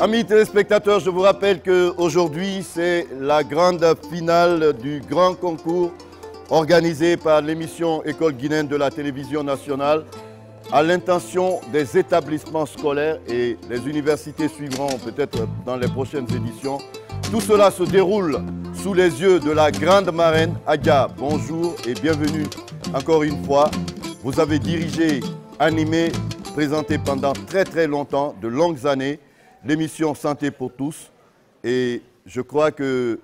Amis téléspectateurs, je vous rappelle qu'aujourd'hui, c'est la grande finale du grand concours organisé par l'émission École guinéenne de la télévision nationale à l'intention des établissements scolaires et les universités suivront peut-être dans les prochaines éditions. Tout cela se déroule sous les yeux de la grande marraine Adja. Bonjour et bienvenue encore une fois. Vous avez dirigé, animé, présenté pendant très longtemps, de longues années, l'émission Santé pour tous. Et je crois que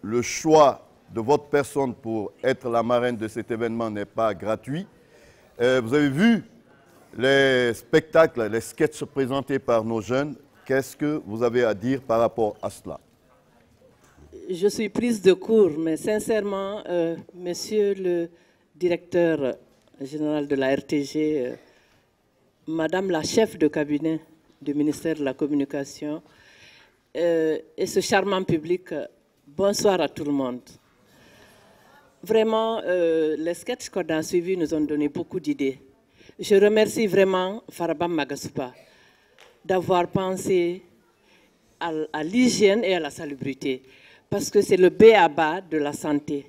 le choix de votre personne pour être la marraine de cet événement n'est pas gratuit. Vous avez vu les spectacles, les sketchs présentés par nos jeunes. Qu'est-ce que vous avez à dire par rapport à cela? Je suis prise de court, mais sincèrement, monsieur le directeur général de la RTG, madame la chef de cabinet du ministère de la Communication et ce charmant public, bonsoir à tout le monde. Vraiment, les sketchs qu'on a suivis nous ont donné beaucoup d'idées. Je remercie vraiment Farabam Magasupa d'avoir pensé à l'hygiène et à la salubrité, parce que c'est le B.A.-ba de la santé.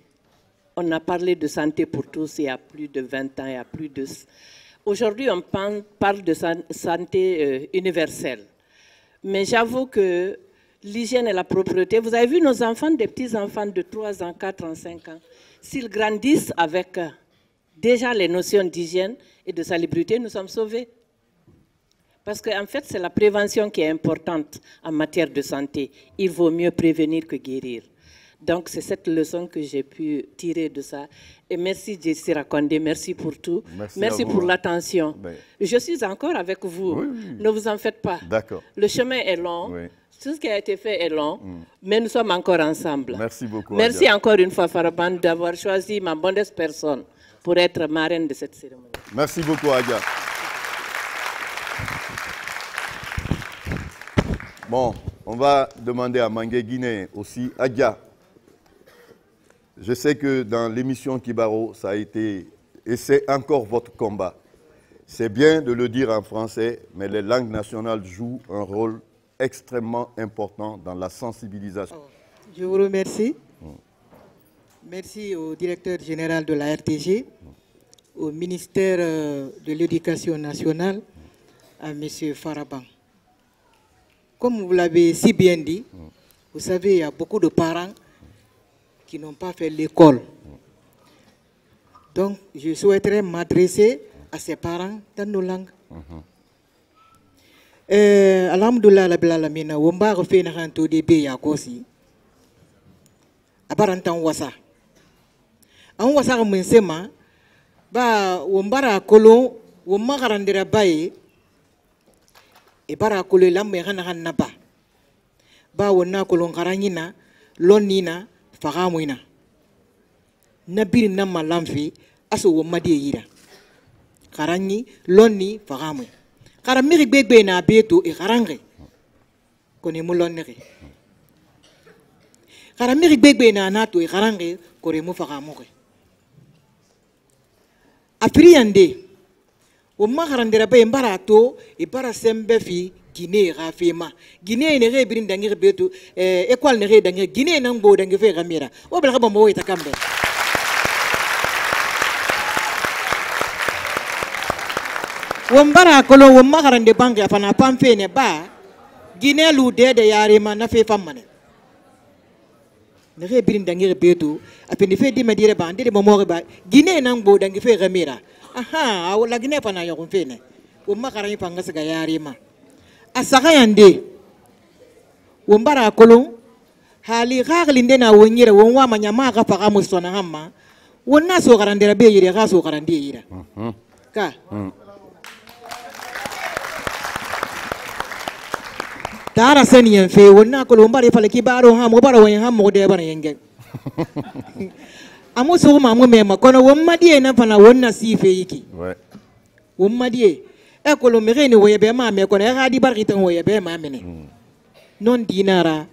On a parlé de santé pour tous il y a plus de 20 ans, il y a plus de... Aujourd'hui, on parle de santé universelle. Mais j'avoue que l'hygiène et la propreté, vous avez vu nos enfants, des petits-enfants de 3 ans, 4 ans, 5 ans, s'ils grandissent avec déjà les notions d'hygiène et de salubrité, nous sommes sauvés. Parce qu'en fait, c'est la prévention qui est importante en matière de santé. Il vaut mieux prévenir que guérir. Donc, c'est cette leçon que j'ai pu tirer de ça. Et merci, Jessie Rakonde, merci pour tout. Merci pour l'attention. Je suis encore avec vous. Oui. Ne vous en faites pas. D'accord. Le chemin est long. Oui. Tout ce qui a été fait est long, mais nous sommes encore ensemble. Merci beaucoup. Merci encore une fois, Faraban, d'avoir choisi ma bonne personne pour être marraine de cette cérémonie. Merci beaucoup, Adja. Bon, on va demander à Mangué Guinée aussi. Adja, je sais que dans l'émission Kibaro, ça a été, et c'est encore votre combat. C'est bien de le dire en français, mais les langues nationales jouent un rôle extrêmement important dans la sensibilisation. Je vous remercie. Merci au directeur général de la RTG, au ministère de l'Éducation nationale, à M. Faraban. Comme vous l'avez si bien dit, vous savez, il y a beaucoup de parents qui n'ont pas fait l'école. Donc, je souhaiterais m'adresser à ces parents dans nos langues. Alhamdulillah rabbil alamin womba ko fe na kan to de be ya kosi abarantan wasa an wasa mun sema ba wombara kolo womma garandira baye e bara kolo lamme kana kan naba ba wonna kolo garanyina lonnina fagamuina nabiri namma lamfi aso womma de yira garanyi lonni fagamuina kara miri gbegbe na beto e karange koni mulonnere kara miri gbegbe na nato e karange kore mu fakamuke afriande o makarandera be mbara to e bara sembe fi Guinée rafema Guinée ne re birin dangir beto école ne re dangir Guinée nan bo dangir fe gamira o bela ba mo wita kambe wombara kolo womma garande banque afana pamfe ne ba Guinée lu de yare ma na fe famane ne re birin dangir beto apeni fe di medire ba ndire mo ba Guinée nan bo dangi fe gamira aha awla Guinée fana yo fe ne womma garani panga ga yare ma asaka yande wombara kolo hali gaglinde na wonyira wonwa manyama ga faga musona hamma wonna so garandera be yire ga so garande yira ka tara sani yan fe wonna ko lombare fale ki baro ha mo baro wen ha mo de bana yenge amo so ma mo mema kono womma die na fana wonna sife yiki womma die e ko lo mere ni woyebe ma me kono e ga di barki tan woyebe ma mene non dinara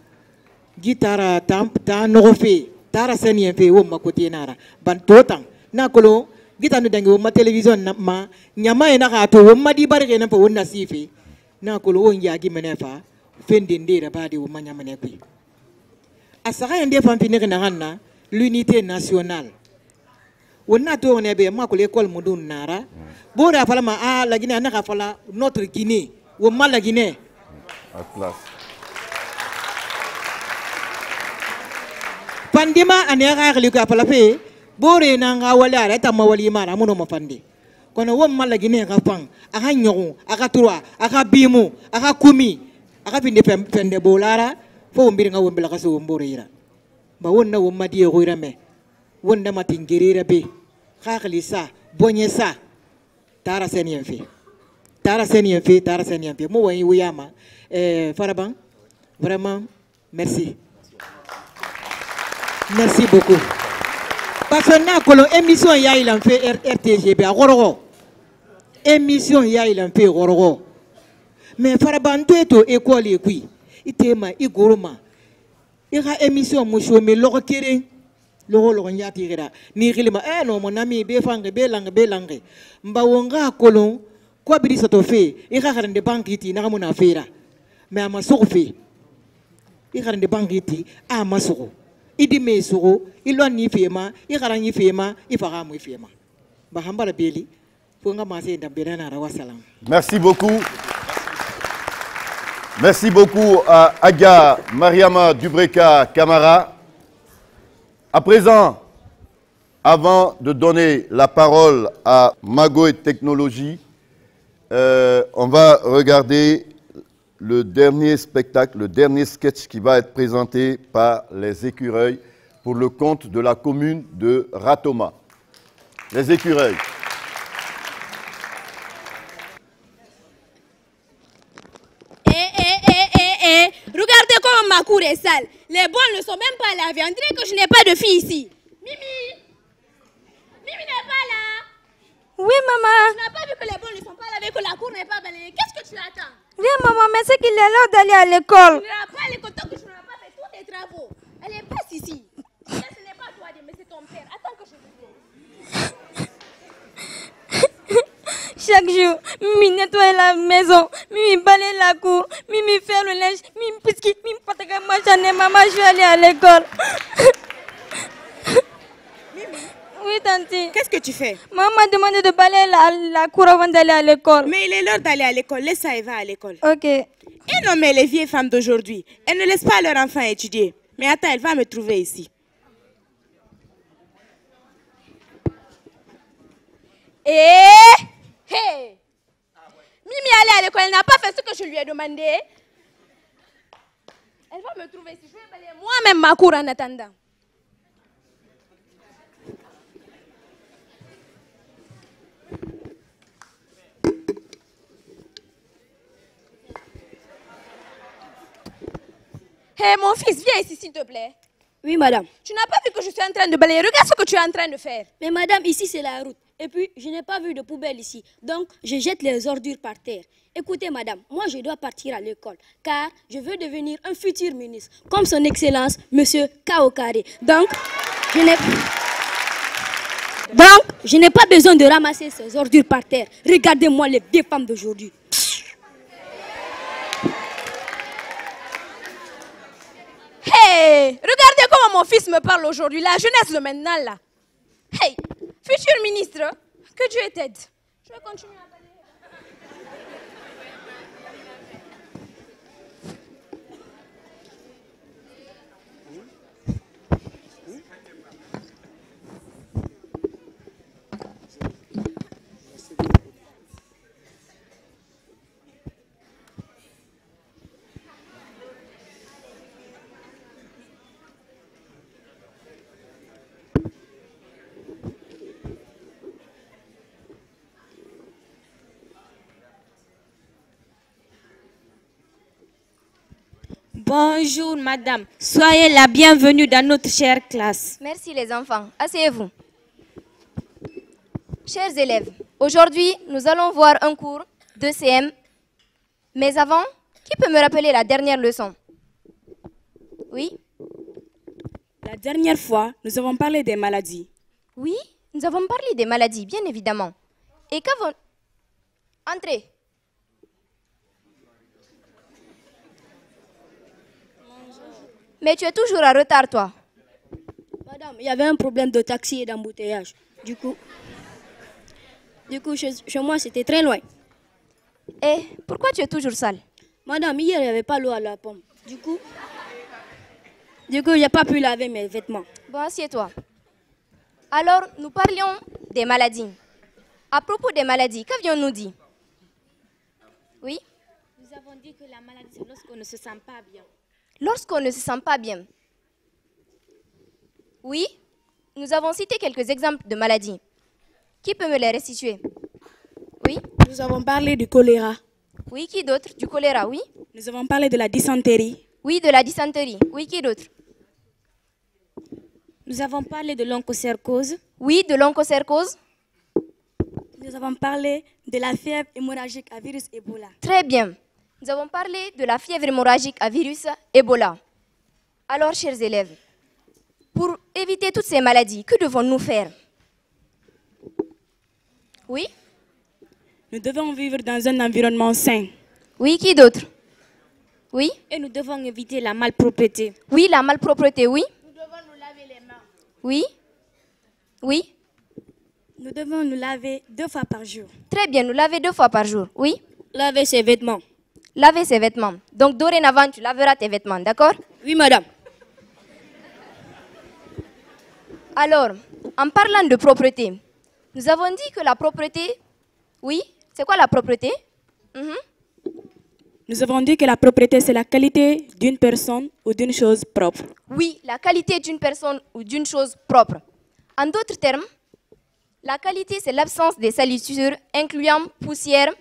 gitara ta no fe tara sani yan fe womma ko dinara ban totan na ko lo gitanu dangi womma television na ma nyama e na ga to womma di barki na fa wonna sife na ko lo won yagi menefa fendende badi wo manya manekui asaka yande fampine na l'unité nationale wonna to on ebe ma ko l'école modun nara bora fala ma la Guinée na fala notre Guinée wo ma la Guinée à place pandima anera gali ko fala fe bore na nga wala ara ta ma wali mara muno ma pandi kono wo ma la Guinée ka pang aka nyogo aka trois aka bimu aka kumi aka finde pende bolara fo mbiri nga wombela kaso wombore ira ba wonna wo ma die ko ira me wonna matingirira be khakli sa bonye sa tara senien fi mo wani wiyama Faraban vraiment merci beaucoup parce que na kolon émission ya il en fait RTGB a gorogo émission ya il en fait gorogo mais Faraban to eto école ekui itema igoroma ira émission mo shome logo kere logo nyati gira ni gilima no mon ami be fange be langue mbawonga kolon ko bidi sato fe ira garande bankiti na mona fera mais amasoko fe ira garande bankiti amasoko idi mesoko ilo ni fema ira ni fema ifara mo fema ba hambara beli fonga mase ndambena na rawa salam. Merci beaucoup à Aga Mariama Dubreka Camara. À présent, avant de donner la parole à Mago et Technologie, on va regarder le dernier spectacle, le dernier sketch qui va être présenté par les écureuils pour le compte de la commune de Ratoma. Les écureuils. Regardez comment ma cour est sale. Les bols ne sont même pas lavés. On dirait que je n'ai pas de fille ici. Mimi n'est pas là. Oui, maman. Tu n'as pas vu que les bols ne sont pas lavés, que la cour n'est pas balayée. Qu'est-ce que tu attends? Rien, maman, mais c'est qu'il est l'heure d'aller à l'école. Tu n'iras pas à l'école tant que tu n'auras pas fait tous tes travaux. Elle est passe ici. Là, ce n'est pas toi, mais c'est ton père. Attends que je te dise. Chaque jour, Mimi nettoie la maison, Mimi balaye la cour, Mimi fait le linge, Mimi pisque, Mimi pataka machane, maman, je vais aller à l'école. Mimi. Oui, tante. Qu'est-ce que tu fais? Maman m'a demandé de balayer la cour avant d'aller à l'école. Mais il est l'heure d'aller à l'école. Laisse ça et va à l'école. Ok. Et non, mais les vieilles femmes d'aujourd'hui, elles ne laissent pas leurs enfants étudier. Mais attends, elle va me trouver ici. Hey! Mimi allait à l'école, elle n'a pas fait ce que je lui ai demandé. Elle va me trouver ici. Je vais balayer moi-même ma cour en attendant. Hey, mon fils, viens ici, s'il te plaît. Oui, madame. Tu n'as pas vu que je suis en train de balayer? Regarde ce que tu es en train de faire. Mais madame, ici, c'est la route. Et puis, je n'ai pas vu de poubelle ici. Donc, je jette les ordures par terre. Écoutez, madame, moi, je dois partir à l'école. Car je veux devenir un futur ministre. Comme son Excellence, Monsieur Kaokare. Donc, je n'ai pas besoin de ramasser ces ordures par terre. Regardez-moi les vieilles femmes d'aujourd'hui. Hey, regardez comment mon fils me parle aujourd'hui, la jeunesse de maintenant là. Hey, futur ministre, que Dieu t'aide. Je vais continuer à parler. Bonjour madame, soyez la bienvenue dans notre chère classe. Merci les enfants, asseyez-vous. Chers élèves, aujourd'hui nous allons voir un cours de CM. Mais avant, qui peut me rappeler la dernière leçon? Oui? La dernière fois, nous avons parlé des maladies. Oui, nous avons parlé des maladies, bien évidemment. Et qu'avons... Entrez. Mais tu es toujours en retard, toi. Madame, il y avait un problème de taxi et d'embouteillage. Du coup, chez moi, c'était très loin. Et pourquoi tu es toujours sale? Madame, hier, il n'y avait pas l'eau à la pompe. Du coup, je n'ai pas pu laver mes vêtements. Bon, assieds-toi. Alors, nous parlions des maladies. À propos des maladies, qu'avions-nous dit? Oui? Nous avons dit que la maladie, c'est lorsqu'on ne se sent pas bien. Lorsqu'on ne se sent pas bien. Oui? Nous avons cité quelques exemples de maladies. Qui peut me les restituer? Oui? Nous avons parlé du choléra. Oui, qui d'autre? Du choléra, oui? Nous avons parlé de la dysenterie. Oui, de la dysenterie. Oui, qui d'autre? Nous avons parlé de l'onchocercose. Oui, de l'onchocercose. Nous avons parlé de la fièvre hémorragique à virus Ebola. Très bien. Nous avons parlé de la fièvre hémorragique à virus Ebola. Alors, chers élèves, pour éviter toutes ces maladies, que devons-nous faire? Oui? Nous devons vivre dans un environnement sain. Oui, qui d'autre? Oui? Et nous devons éviter la malpropreté. Oui, la malpropreté, oui? Nous devons nous laver les mains. Oui? Oui? Nous devons nous laver 2 fois par jour. Très bien, nous laver 2 fois par jour, oui? Laver ses vêtements. Laver ses vêtements. Donc, dorénavant, tu laveras tes vêtements, d'accord? Oui, madame. Alors, en parlant de propreté, nous avons dit que la propreté, oui, c'est quoi la propreté? Nous avons dit que la propreté, c'est la qualité d'une personne ou d'une chose propre. Oui, la qualité d'une personne ou d'une chose propre. En d'autres termes, la qualité, c'est l'absence des salissures incluant poussière,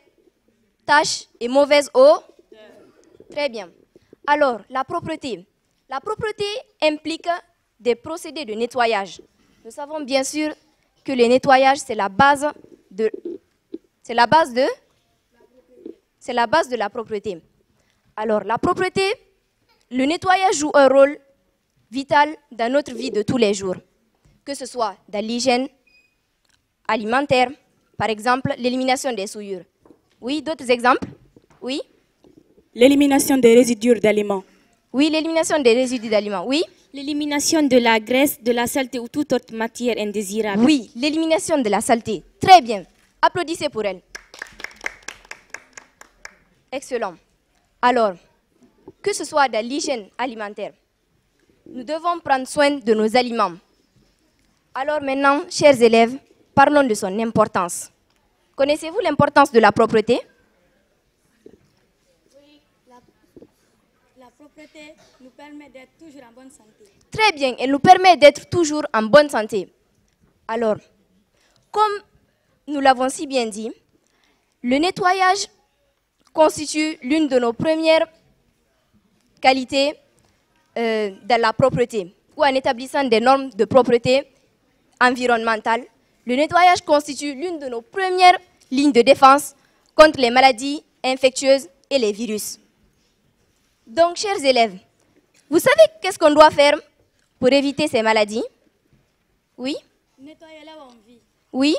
taches et mauvaise eau. Très bien. Alors, la propreté. La propreté implique des procédés de nettoyage. Nous savons bien sûr que le nettoyage, c'est la base de la propreté. Alors, la propreté, le nettoyage joue un rôle vital dans notre vie de tous les jours, que ce soit dans l'hygiène alimentaire, par exemple, l'élimination des souillures. Oui, d'autres exemples? Oui? L'élimination des résidus d'aliments. Oui, l'élimination des résidus d'aliments. Oui? L'élimination de la graisse, de la saleté ou toute autre matière indésirable. Oui, l'élimination de la saleté. Très bien. Applaudissez pour elle. Excellent. Alors, que ce soit dans l'hygiène alimentaire, nous devons prendre soin de nos aliments. Alors maintenant, chers élèves, parlons de son importance. Connaissez-vous l'importance de la propreté? Oui, la propreté nous permet d'être toujours en bonne santé. Très bien, elle nous permet d'être toujours en bonne santé. Alors, comme nous l'avons si bien dit, le nettoyage constitue l'une de nos premières qualités dans la propreté, ou en établissant des normes de propreté environnementale. Le nettoyage constitue l'une de nos premières lignes de défense contre les maladies infectieuses et les virus. Donc, chers élèves, vous savez qu'est-ce qu'on doit faire pour éviter ces maladies? Oui? Nettoyer là où on vit. Oui?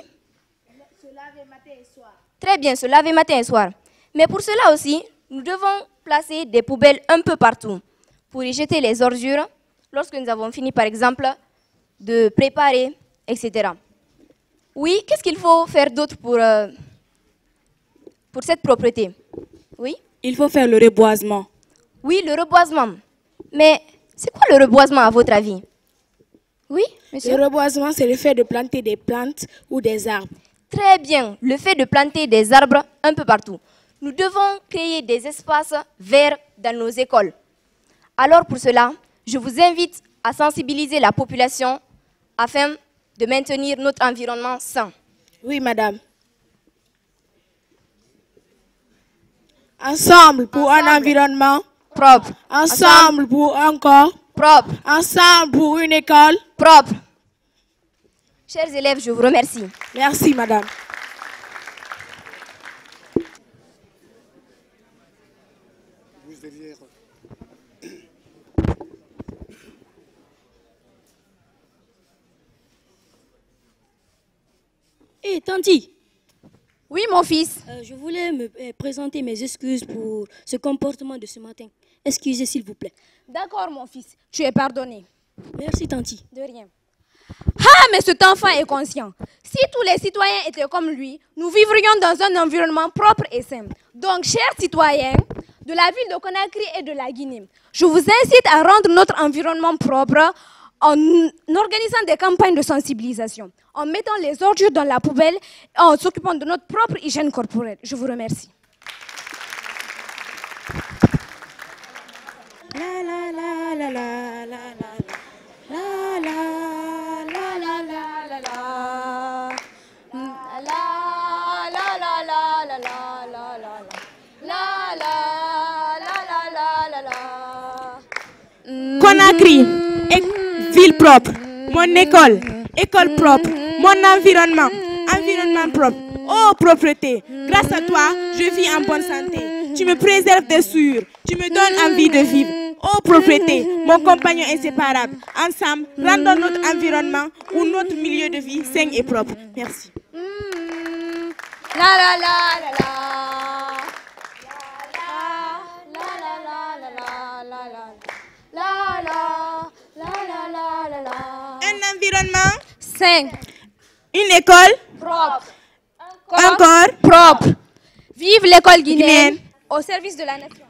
Se laver matin et soir. Très bien, se laver matin et soir. Mais pour cela aussi, nous devons placer des poubelles un peu partout pour y jeter les ordures lorsque nous avons fini, par exemple, de préparer, etc. Oui, qu'est-ce qu'il faut faire d'autre pour cette propreté? Oui? Il faut faire le reboisement. Oui, le reboisement. Mais c'est quoi le reboisement à votre avis? Oui, monsieur? Le reboisement, c'est le fait de planter des plantes ou des arbres. Très bien, le fait de planter des arbres un peu partout. Nous devons créer des espaces verts dans nos écoles. Alors pour cela, je vous invite à sensibiliser la population afin de maintenir notre environnement sain. Oui, madame. Ensemble pour un environnement propre. Ensemble pour un corps propre. Ensemble pour une école propre. Chers élèves, je vous remercie. Merci, madame. Hé, Tanti. Oui, mon fils. Je voulais me présenter mes excuses pour ce comportement de ce matin. Excusez s'il vous plaît. D'accord, mon fils, tu es pardonné. Merci, tanti. De rien. Ah, mais cet enfant est conscient. Si tous les citoyens étaient comme lui, nous vivrions dans un environnement propre et sain. Donc, chers citoyens de la ville de Conakry et de la Guinée, je vous incite à rendre notre environnement propre en organisant des campagnes de sensibilisation, en mettant les ordures dans la poubelle et en s'occupant de notre propre hygiène corporelle. Je vous remercie. La la la la la la la la la la la la. Conakry, ville propre, mon école, école propre, mon environnement, environnement propre. Oh propreté, grâce à toi, je vis en bonne santé. Tu me préserves des souillures, tu me donnes envie de vivre. Oh propreté, mon compagnon inséparable. Ensemble, rendons notre environnement ou notre milieu de vie sain et propre. Merci. La la la la la. Un environnement sain. Une école Propre. encore Propre. Vive l'école guinéenne au service de la nation.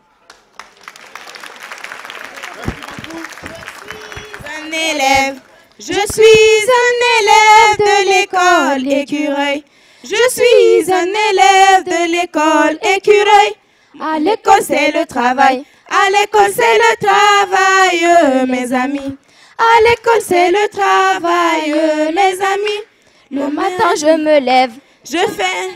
Un élève. Je suis un élève de l'école Écureuil. Je suis un élève de l'école Écureuil. À l'école c'est le travail. À l'école c'est le travail, mes amis. À l'école c'est le travail, mes amis. Le matin je me lève. Je fais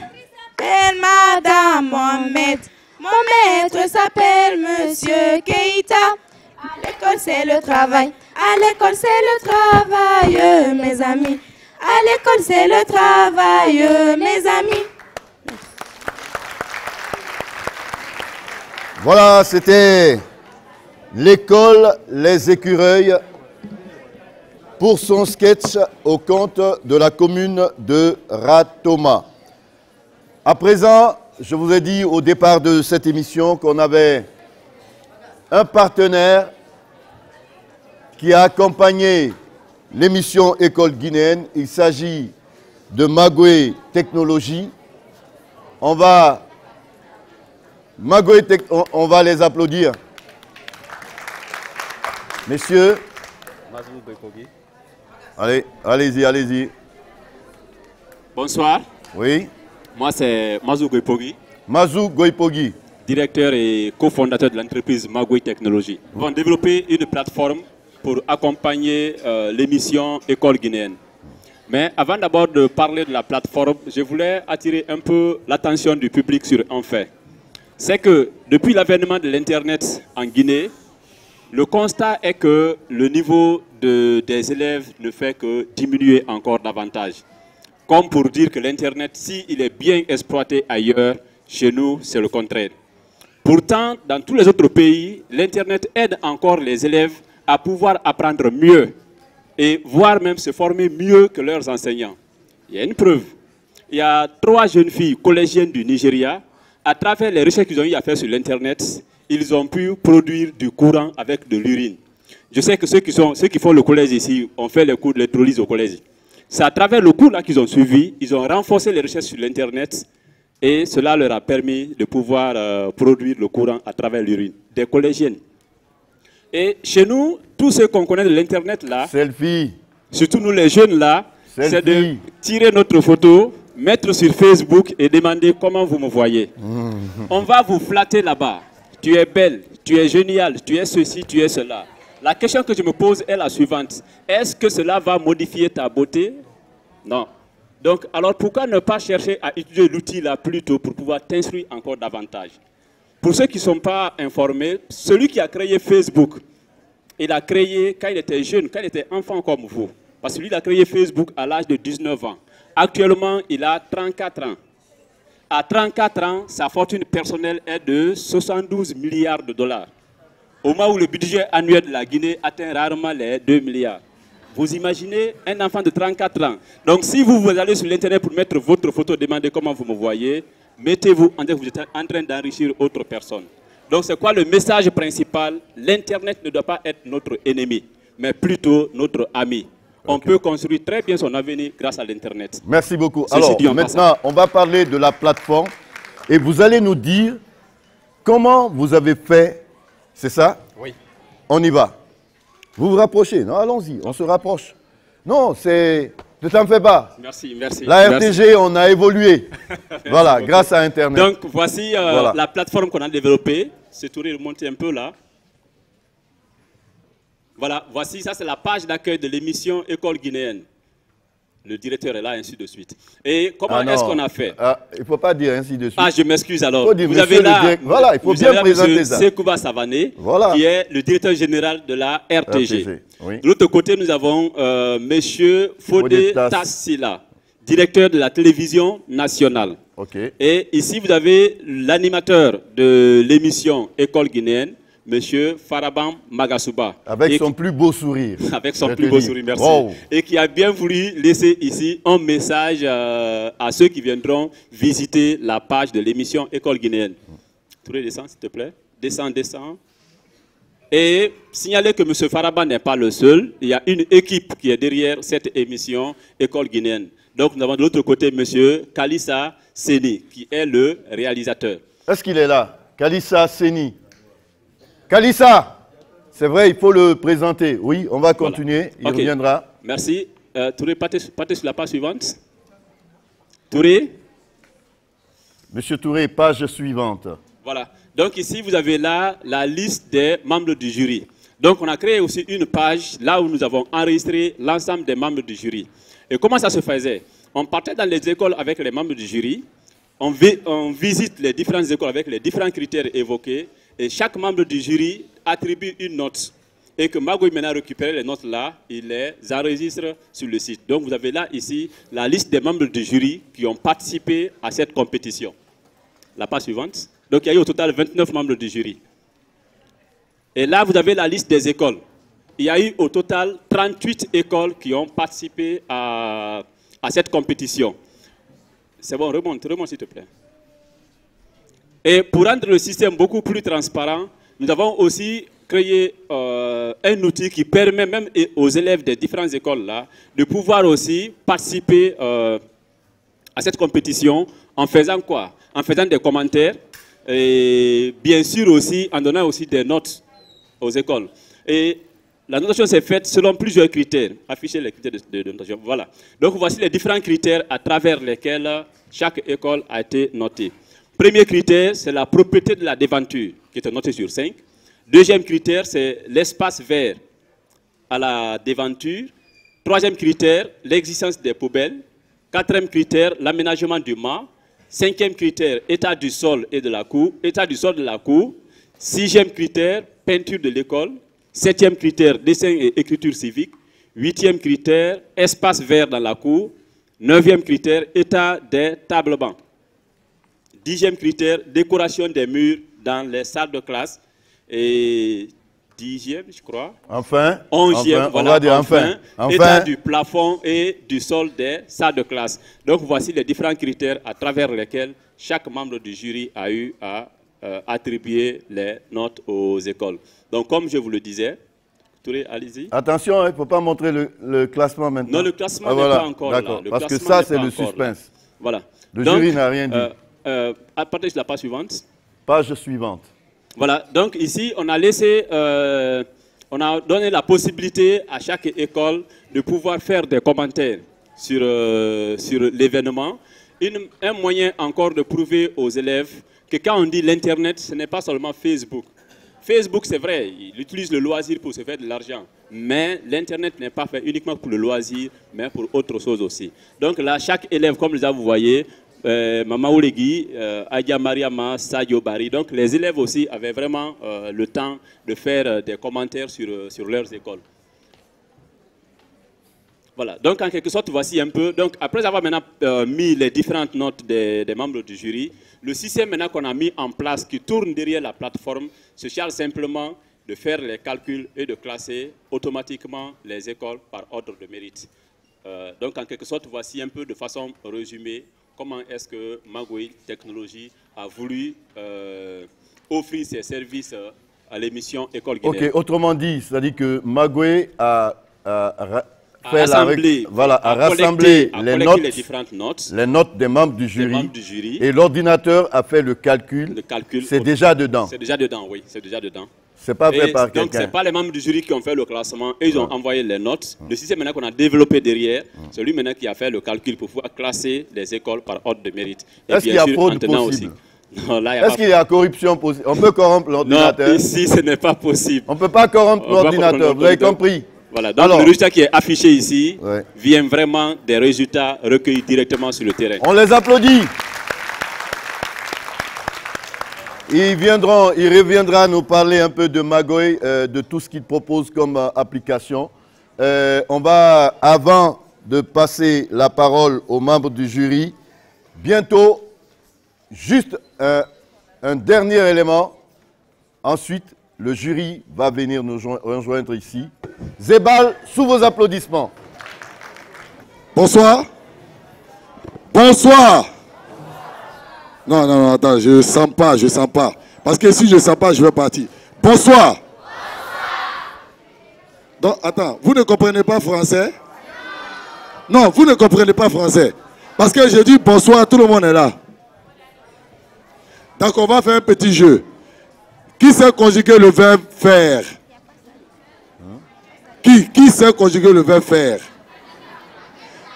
Madame Mohamed. Mon maître s'appelle Monsieur Keïta. À l'école c'est le travail. À l'école c'est le travail, mes amis. À l'école c'est le travail, mes amis. Voilà, c'était l'école Les Écureuils pour son sketch au compte de la commune de Ratoma. À présent, je vous ai dit au départ de cette émission qu'on avait un partenaire qui a accompagné l'émission École guinéenne. Il s'agit de Magoué Technologies. On va les applaudir. Messieurs, allez-y, allez-y. Bonsoir. Oui. Moi, c'est Mazou Goipogi. Mazou Goipogi. Directeur et cofondateur de l'entreprise Magoué Technologies. Nous avons développé une plateforme pour accompagner l'émission École guinéenne. Mais avant d'abord de parler de la plateforme, je voulais attirer un peu l'attention du public sur un fait. C'est que depuis l'avènement de l'Internet en Guinée, le constat est que le niveau des élèves ne fait que diminuer encore davantage. Comme pour dire que l'Internet, s'il est bien exploité ailleurs, chez nous, c'est le contraire. Pourtant, dans tous les autres pays, l'Internet aide encore les élèves à pouvoir apprendre mieux et voire même se former mieux que leurs enseignants. Il y a une preuve. Il y a 3 jeunes filles collégiennes du Nigeria. À travers les recherches qu'ils ont eu à faire sur l'Internet, ils ont pu produire du courant avec de l'urine. Je sais que ceux qui font le collège ici ont fait les cours d'électrolyse au collège. C'est à travers le cours là qu'ils ont suivi, ils ont renforcé les recherches sur l'Internet et cela leur a permis de pouvoir produire le courant à travers l'urine. Des collégiennes. Et chez nous, tous ceux qu'on connaît de l'Internet là, selfie. Surtout nous les jeunes là, c'est de tirer notre photo, mettre sur Facebook et demander comment vous me voyez. On va vous flatter là-bas. Tu es belle, tu es génial, tu es ceci, tu es cela. La question que je me pose est la suivante. Est-ce que cela va modifier ta beauté? Non. Donc, alors pourquoi ne pas chercher à utiliser l'outil là plus tôt pour pouvoir t'instruire encore davantage? Pour ceux qui ne sont pas informés, celui qui a créé Facebook, il a créé quand il était jeune, quand il était enfant comme vous. Parce que lui, il a créé Facebook à l'âge de 19 ans. Actuellement, il a 34 ans. À 34 ans, sa fortune personnelle est de 72 milliards de dollars. Au moment où le budget annuel de la Guinée atteint rarement les 2 milliards. Vous imaginez un enfant de 34 ans. Donc si vous allez sur l'Internet pour mettre votre photo, demandez comment vous me voyez, mettez-vous en train d'enrichir autre personne. Donc c'est quoi le message principal? L'Internet ne doit pas être notre ennemi, mais plutôt notre ami. On peut construire très bien son avenir grâce à l'Internet. Merci beaucoup. Alors maintenant, on va parler de la plateforme et vous allez nous dire comment vous avez fait, c'est ça? Oui. On y va. Vous vous rapprochez, non? Allons-y, on se rapproche. Non, c'est... Ne t'en fais pas. Merci, merci. La RTG, on a évolué. Voilà, beaucoup. Grâce à Internet. Donc, voici la plateforme qu'on a développée. C'est tourné, remonter un peu là. Voilà, voici, ça c'est la page d'accueil de l'émission École guinéenne. Le directeur est là, ainsi de suite. Et comment est-ce qu'on a fait? Il ne faut pas dire ainsi de suite. Ah, je m'excuse alors. Vous avez là, voilà, il faut bien présenter ça. Sekouba Savané, qui est le directeur général de la RTG. Oui. De l'autre côté, nous avons Monsieur Fodé Tassila, directeur de la télévision nationale. Okay. Et ici, vous avez l'animateur de l'émission École guinéenne, Monsieur Farabam Magasuba. Avec son plus beau sourire. Avec son plus beau sourire, merci. Wow. Et qui a bien voulu laisser ici un message à ceux qui viendront visiter la page de l'émission École guinéenne. Touré, descends, s'il te plaît. Descends, descends. Et signaler que M. Farabam n'est pas le seul. Il y a une équipe qui est derrière cette émission École guinéenne. Donc nous avons de l'autre côté M. Kalissa Seni, qui est le réalisateur. Est-ce qu'il est là? Kalissa Seni. Kalissa, c'est vrai, il faut le présenter. Oui, on va continuer, il reviendra. Merci. Touré, partez sur la page suivante. Touré. Monsieur Touré, page suivante. Voilà. Donc ici, vous avez là la liste des membres du jury. Donc on a créé aussi une page là où nous avons enregistré l'ensemble des membres du jury. Et comment ça se faisait? On partait dans les écoles avec les membres du jury. On visite les différentes écoles avec les différents critères évoqués. Et chaque membre du jury attribue une note. Et que Magoy maintenant récupère les notes là, il les enregistre sur le site. Donc vous avez là ici la liste des membres du jury qui ont participé à cette compétition. La page suivante. Donc il y a eu au total 29 membres du jury. Et là vous avez la liste des écoles. Il y a eu au total 38 écoles qui ont participé à cette compétition. C'est bon, remonte s'il te plaît. Et pour rendre le système beaucoup plus transparent, nous avons aussi créé un outil qui permet même aux élèves des différentes écoles là, de pouvoir aussi participer à cette compétition en faisant quoi? En faisant des commentaires et bien sûr aussi en donnant aussi des notes aux écoles. Et la notation s'est faite selon plusieurs critères. Afficher les critères de notation. Voilà. Donc voici les différents critères à travers lesquels chaque école a été notée. Premier critère, c'est la propriété de la devanture, qui est notée sur 5. Deuxième critère, c'est l'espace vert à la devanture. Troisième critère, l'existence des poubelles. Quatrième critère, l'aménagement du mât. Cinquième critère, état du sol et de la cour. État du sol de la cour. Sixième critère, peinture de l'école. Septième critère, dessin et écriture civique. Huitième critère, espace vert dans la cour. Neuvième critère, état des tables bancs. Dixième critère, décoration des murs dans les salles de classe. Et dixième, je crois. Enfin. Onzième, voilà, on va dire enfin. État du plafond et du sol des salles de classe. Donc voici les différents critères à travers lesquels chaque membre du jury a eu à attribuer les notes aux écoles. Donc comme je vous le disais, allez-y. Attention, il ne faut pas montrer le classement maintenant. Non, le classement n'est pas encore là. Parce que ça, c'est le suspense. Voilà. Le jury n'a rien dit. À partir de la page suivante. Page suivante. Voilà, donc ici, on a laissé, on a donné la possibilité à chaque école de pouvoir faire des commentaires sur l'événement. Un moyen encore de prouver aux élèves que quand on dit l'Internet, ce n'est pas seulement Facebook. Facebook, c'est vrai, il utilise le loisir pour se faire de l'argent. Mais l'Internet n'est pas fait uniquement pour le loisir, mais pour autre chose aussi. Donc là, chaque élève, comme vous voyez, Mama Oulegui, Adia Mariama, Sadio Bari. Donc les élèves aussi avaient vraiment le temps de faire des commentaires sur leurs écoles. Voilà, donc en quelque sorte, voici un peu. Donc après avoir maintenant mis les différentes notes des membres du jury, le système maintenant qu'on a mis en place qui tourne derrière la plateforme se charge simplement de faire les calculs et de classer automatiquement les écoles par ordre de mérite. Donc en quelque sorte, voici un peu de façon résumée comment est-ce que Magoy Technologies a voulu offrir ses services à l'émission École Guinéenne. Ok, autrement dit, c'est-à-dire que Magoué a rassemblé les différentes notes, les notes des membres du jury, et l'ordinateur a fait le calcul. C'est déjà dedans. C'est déjà dedans, oui, c'est déjà dedans. C'est pas fait par quelqu'un. Donc, ce n'est pas les membres du jury qui ont fait le classement. Ils ont envoyé les notes. Le système maintenant qu'on a développé derrière, c'est lui maintenant qui a fait le calcul pour pouvoir classer les écoles par ordre de mérite. Est-ce qu'il y a fraude possible? Est-ce qu'il y a corruption possible? On peut corrompre l'ordinateur? Non, ici, ce n'est pas possible. On ne peut pas corrompre l'ordinateur, vous avez compris? Voilà, donc le résultat qui est affiché ici vient vraiment des résultats recueillis directement sur le terrain. On les applaudit. Il reviendra nous parler un peu de Magoué, de tout ce qu'il propose comme application. On va, avant de passer la parole aux membres du jury, bientôt, juste un dernier élément. Ensuite, le jury va venir nous rejoindre ici. Zébal, sous vos applaudissements. Bonsoir. Bonsoir. Non, attends, je sens pas. Parce que si je sens pas, je vais partir. Bonsoir. Donc, attends, vous ne comprenez pas français? Non, vous ne comprenez pas français. Parce que je dis bonsoir, tout le monde est là. Donc, on va faire un petit jeu. Qui sait conjuguer le verbe faire? Qui sait conjuguer le verbe faire?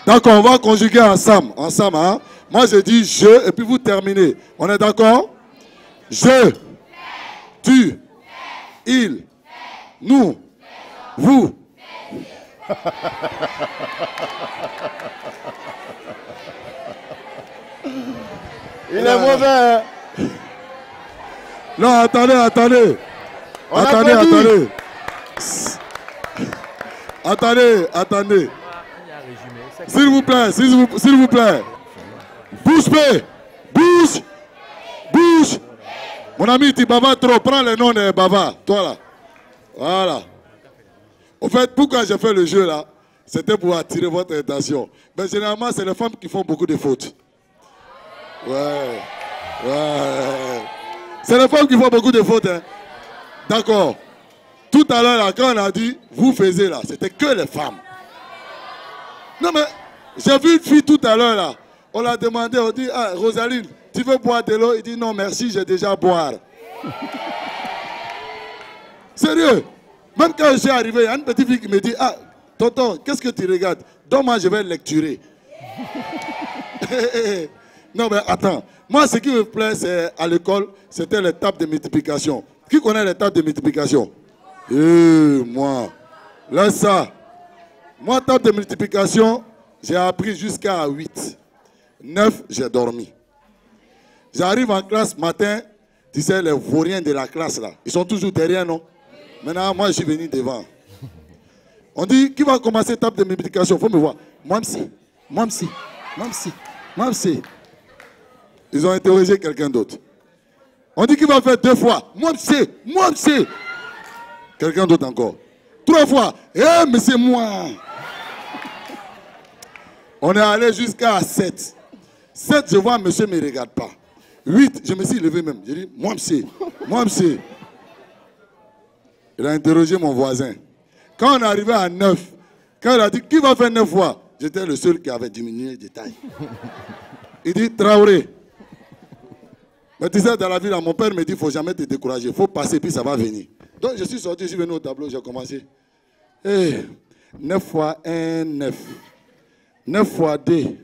Donc, on va conjuguer ensemble, hein? Moi, je dis je, et puis vous terminez. On est d'accord? Je, tu, il, nous, vous. Il est mauvais, hein? Non, attendez. Attendez. S'il vous plaît. Bouge. Mon ami, tu bavardes trop. Prends le nom de Bava. Toi là. Voilà. Au fait, pourquoi j'ai fait le jeu là? C'était pour attirer votre attention. Mais généralement, c'est les femmes qui font beaucoup de fautes. Ouais. C'est les femmes qui font beaucoup de fautes. Hein? D'accord. Tout à l'heure, là, quand on a dit, vous faisiez là, c'était que les femmes. Non mais, j'ai vu une fille tout à l'heure là. On l'a demandé, on dit, ah, Rosaline, tu veux boire de l'eau? Il dit, non merci, j'ai déjà boire. Sérieux. Même quand je suis arrivé, il y a une petite fille qui me dit, ah, tonton, qu'est-ce que tu regardes? Donc moi, je vais lecturer. Non mais attends, moi ce qui me plaît, c'est à l'école, c'était les tables de multiplication. Qui connaît les tables de multiplication? Moi. Là ça. Moi, table de multiplication, j'ai appris jusqu'à 8. 9, j'ai dormi. J'arrive en classe matin, tu sais, les vauriens de la classe là, ils sont toujours derrière, non? Maintenant, moi, je suis venu devant. On dit, qui va commencer table de multiplication? Il faut me voir. Moi aussi. Ils ont interrogé quelqu'un d'autre. On dit, qui va faire 2 fois? Moi aussi. Quelqu'un d'autre encore. 3 fois. Mais c'est moi. On est allé jusqu'à 7. 7, je vois, monsieur ne me regarde pas. 8, je me suis levé même. J'ai dit, moi aussi. Il a interrogé mon voisin. Quand on est arrivé à 9, quand il a dit, qui va faire 9 fois? J'étais le seul qui avait diminué de taille. Il dit, Traoré. Mais tu sais, dans la vie, là, mon père me dit, il ne faut jamais te décourager. Il faut passer, puis ça va venir. Donc, je suis sorti, je suis venu au tableau, j'ai commencé. 9 fois 1, 9. 9 fois 2.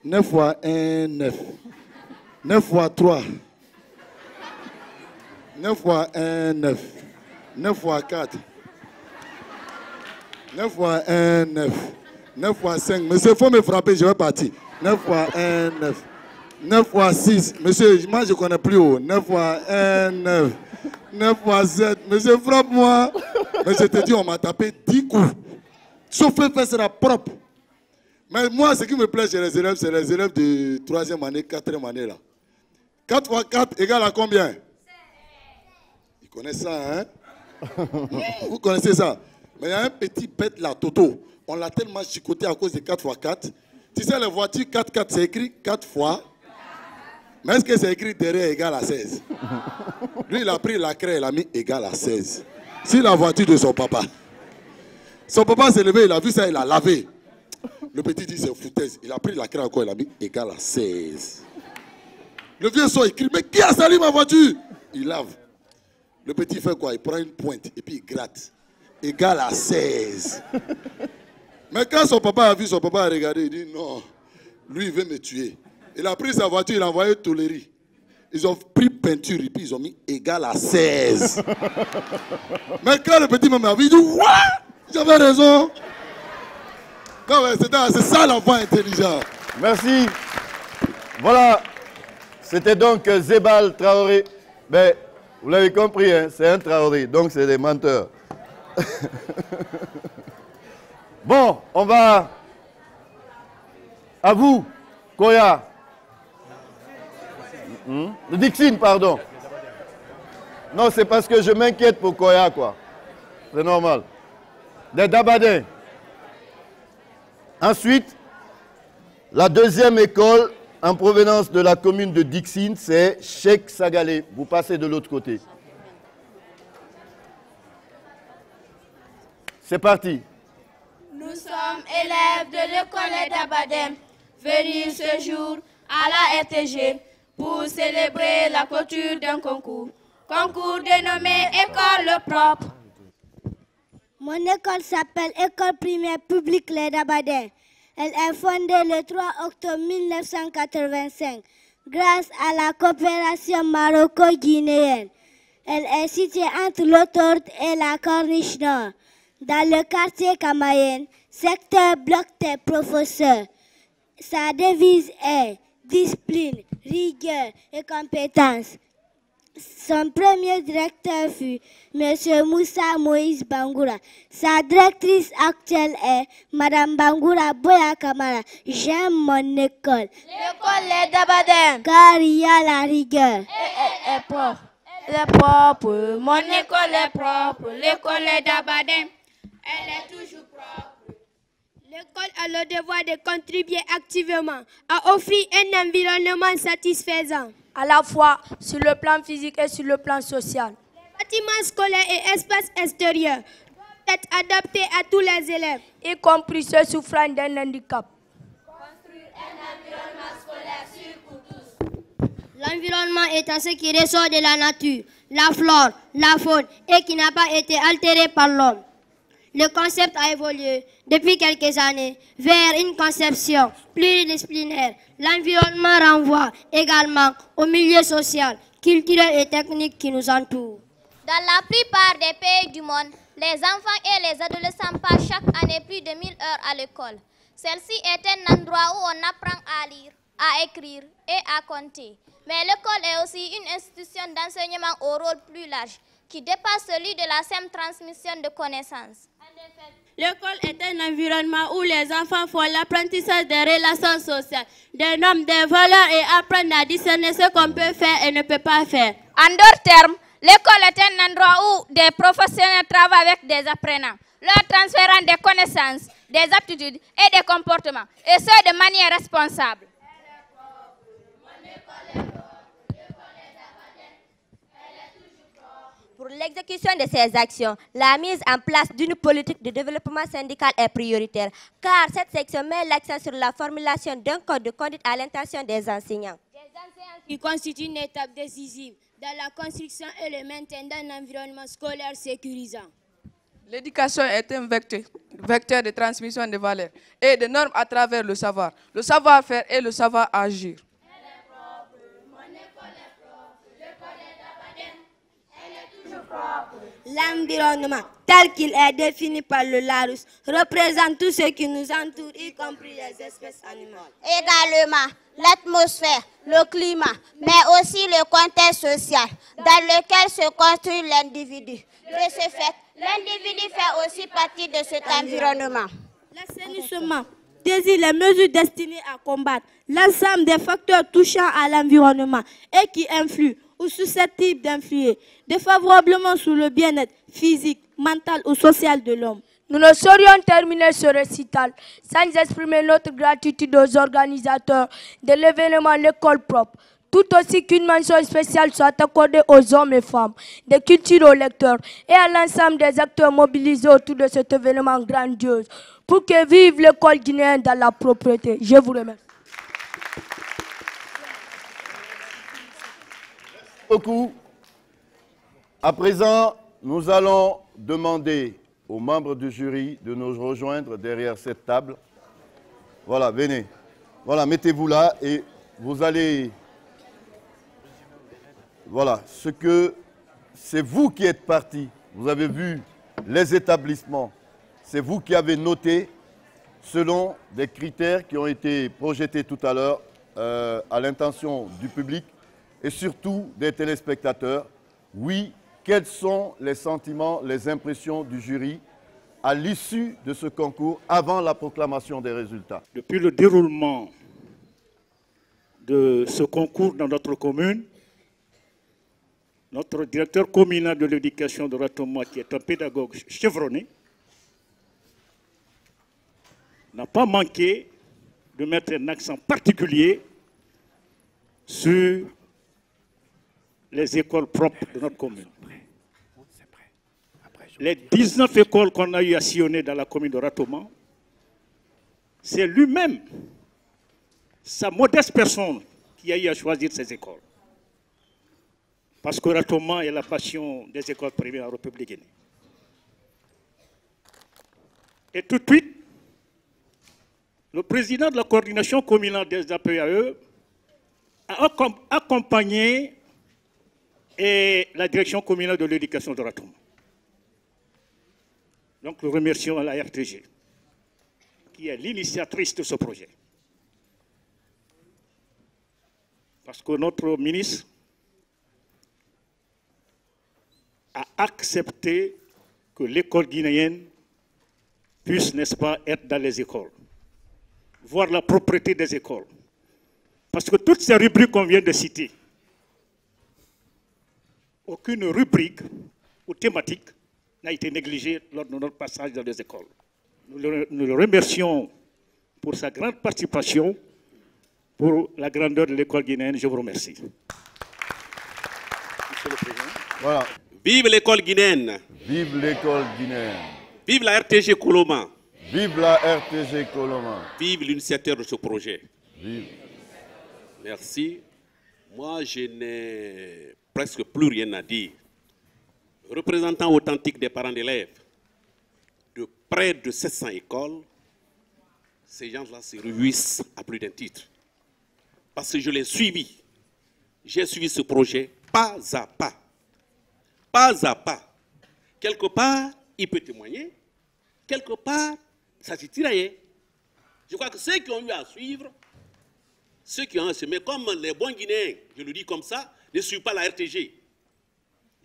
9 fois 1, 9. 9 fois 3. 9 fois 1, 9. 9 fois 4. 9 fois 1, 9. 9 fois 5. Monsieur, il faut me frapper, je vais partir. 9 fois 1, 9. 9 fois 6. Monsieur, moi je ne connais plus haut. 9 fois 1, 9. 9 fois 7. Monsieur, frappe-moi. Mais je te dis, on m'a tapé 10 coups. Sauf le fait sera propre. Mais moi, ce qui me plaît chez les élèves, c'est les élèves de 3e année, 4e année là. 4 fois 4 égale à combien? Ils connaissent ça, hein? Vous connaissez ça? Mais il y a un petit bête là, Toto. On l'a tellement chicoté à cause de 4 fois 4. Tu sais, les voitures 4x4, c'est écrit 4 fois. Mais est-ce que c'est écrit derrière égal à 16? Lui, il a pris la craie, il a mis égal à 16. Sur la voiture de son papa. Son papa s'est levé, il a vu ça, il a lavé. Le petit dit c'est foutaise. Il a pris la craie encore, il a mis égal à 16. Le vieux sort, il crie, mais qui a sali ma voiture? Il lave. Le petit fait quoi? Il prend une pointe et puis il gratte. Égal à 16. Mais quand son papa a vu, son papa a regardé, il dit non, lui il veut me tuer. Il a pris sa voiture, il a envoyé Toléry. Ils ont pris peinture et puis ils ont mis égal à 16. Mais quand le petit maman a vu, il dit what? J'avais raison. C'est ça l'enfant intelligent. Merci. Voilà. C'était donc Zébal Traoré. Ben, vous l'avez compris, hein, c'est un Traoré, donc c'est des menteurs. Bon, on va à vous, Koya. Dixine, pardon. Non, c'est parce que je m'inquiète pour Koya, quoi. C'est normal. Des Dabadins. Ensuite, la deuxième école en provenance de la commune de Dixine, c'est Cheikh Sagalé. Vous passez de l'autre côté. C'est parti. Nous sommes élèves de l'école d'Abadem, venus ce jour à la RTG pour célébrer la clôture d'un concours. Concours dénommé École Propre. Mon école s'appelle École primaire publique Les d'Abadem. Elle est fondée le 3 octobre 1985 grâce à la coopération maroco-guinéenne. Elle est située entre l'autoroute et la Corniche Nord, dans le quartier Camayen, secteur bloc des professeurs. Sa devise est discipline, rigueur et compétence. Son premier directeur fut M. Moussa Moïse Bangoura. Sa directrice actuelle est Mme Bangoura Boya Kamara. J'aime mon école. L'école est d'Abadem. Car il y a la rigueur. Elle est propre. Elle est propre. Mon école est propre. L'école est d'Abadem. Elle est toujours propre. L'école a le devoir de contribuer activement à offrir un environnement satisfaisant, à la fois sur le plan physique et sur le plan social. Les bâtiments scolaires et espaces extérieurs doivent être adaptés à tous les élèves, y compris ceux souffrant d'un handicap. Construire un environnement scolaire sûr pour tous. L'environnement étant ce qui ressort de la nature, la flore, la faune et qui n'a pas été altéré par l'homme. Le concept a évolué depuis quelques années vers une conception pluridisciplinaire. L'environnement renvoie également au milieu social, culturel et technique qui nous entoure. Dans la plupart des pays du monde, les enfants et les adolescents passent chaque année plus de 1000 heures à l'école. Celle-ci est un endroit où on apprend à lire, à écrire et à compter. Mais l'école est aussi une institution d'enseignement au rôle plus large, qui dépasse celui de la simple transmission de connaissances. L'école est un environnement où les enfants font l'apprentissage des relations sociales, des normes, des valeurs et apprennent à discerner ce qu'on peut faire et ne peut pas faire. En d'autres termes, l'école est un endroit où des professionnels travaillent avec des apprenants, leur transférant des connaissances, des aptitudes et des comportements, et ce de manière responsable. Pour l'exécution de ces actions, la mise en place d'une politique de développement syndical est prioritaire, car cette section met l'accent sur la formulation d'un code de conduite à l'intention des enseignants. Qui constitue une étape décisive dans la construction et le maintien d'un environnement scolaire sécurisant. L'éducation est un vecteur de transmission de valeurs et de normes à travers le savoir-faire et le savoir-agir. L'environnement, tel qu'il est défini par le Larousse, représente tout ce qui nous entoure, y compris les espèces animales. Également, l'atmosphère, le climat, mais aussi le contexte social dans lequel se construit l'individu. De ce fait, l'individu fait aussi partie de cet environnement. L'assainissement désigne les mesures destinées à combattre l'ensemble des facteurs touchant à l'environnement et qui influent ou susceptibles d'influer défavorablement sur le bien-être physique, mental ou social de l'homme. Nous ne saurions terminer ce récital sans exprimer notre gratitude aux organisateurs de l'événement L'école propre. tout aussi qu'une mention spéciale soit accordée aux hommes et femmes, des cultures aux lecteurs et à l'ensemble des acteurs mobilisés autour de cet événement grandiose pour que vive l'école guinéenne dans la propreté. Je vous remercie. Beaucoup. À présent, nous allons demander aux membres du jury de nous rejoindre derrière cette table. Voilà, venez. Voilà, mettez-vous là et vous allez... Voilà, c'est vous qui êtes partis. Vous avez vu les établissements. C'est vous qui avez noté selon des critères qui ont été projetés tout à l'heure à l'intention du public et surtout des téléspectateurs. Oui, quels sont les sentiments, les impressions du jury à l'issue de ce concours avant la proclamation des résultats? Depuis le déroulement de ce concours dans notre commune, notre directeur communal de l'éducation de Ratoma, qui est un pédagogue chevronné, n'a pas manqué de mettre un accent particulier sur les écoles propres de notre commune. Les 19 écoles qu'on a eu à sillonner dans la commune de Ratoma, c'est lui-même, sa modeste personne, qui a eu à choisir ces écoles. Parce que Ratoma est la passion des écoles primaires en République guinéenne. Et tout de suite, le président de la coordination communale des APAE a accompagné la direction communale de l'éducation de Ratoma. Donc nous remercions la RTG, qui est l'initiatrice de ce projet. Parce que notre ministre a accepté que l'école guinéenne puisse, n'est-ce pas, être dans les écoles, voir la propreté des écoles. Parce que toutes ces rubriques qu'on vient de citer, aucune rubrique ou thématique n'a été négligée lors de notre passage dans les écoles. Nous le remercions pour sa grande participation, pour la grandeur de l'école guinéenne. Je vous remercie. Monsieur le Président. Voilà. Vive l'école guinéenne. Vive l'école guinéenne. Vive la RTG Coloma. Vive la RTG Coloma. Vive l'initiateur de ce projet. Vive. Merci. Moi, je n'ai presque plus rien à dire. Représentant authentique des parents d'élèves de près de 700 écoles, ces gens-là se réjouissent à plus d'un titre. Parce que je l'ai suivi. J'ai suivi ce projet pas à pas. Pas à pas. Quelque part, il peut témoigner. Quelque part, ça s'est tiraillé. Je crois que ceux qui ont eu à suivre, ceux qui ont mais comme les bons Guinéens, je le dis comme ça, ne suivent pas la RTG.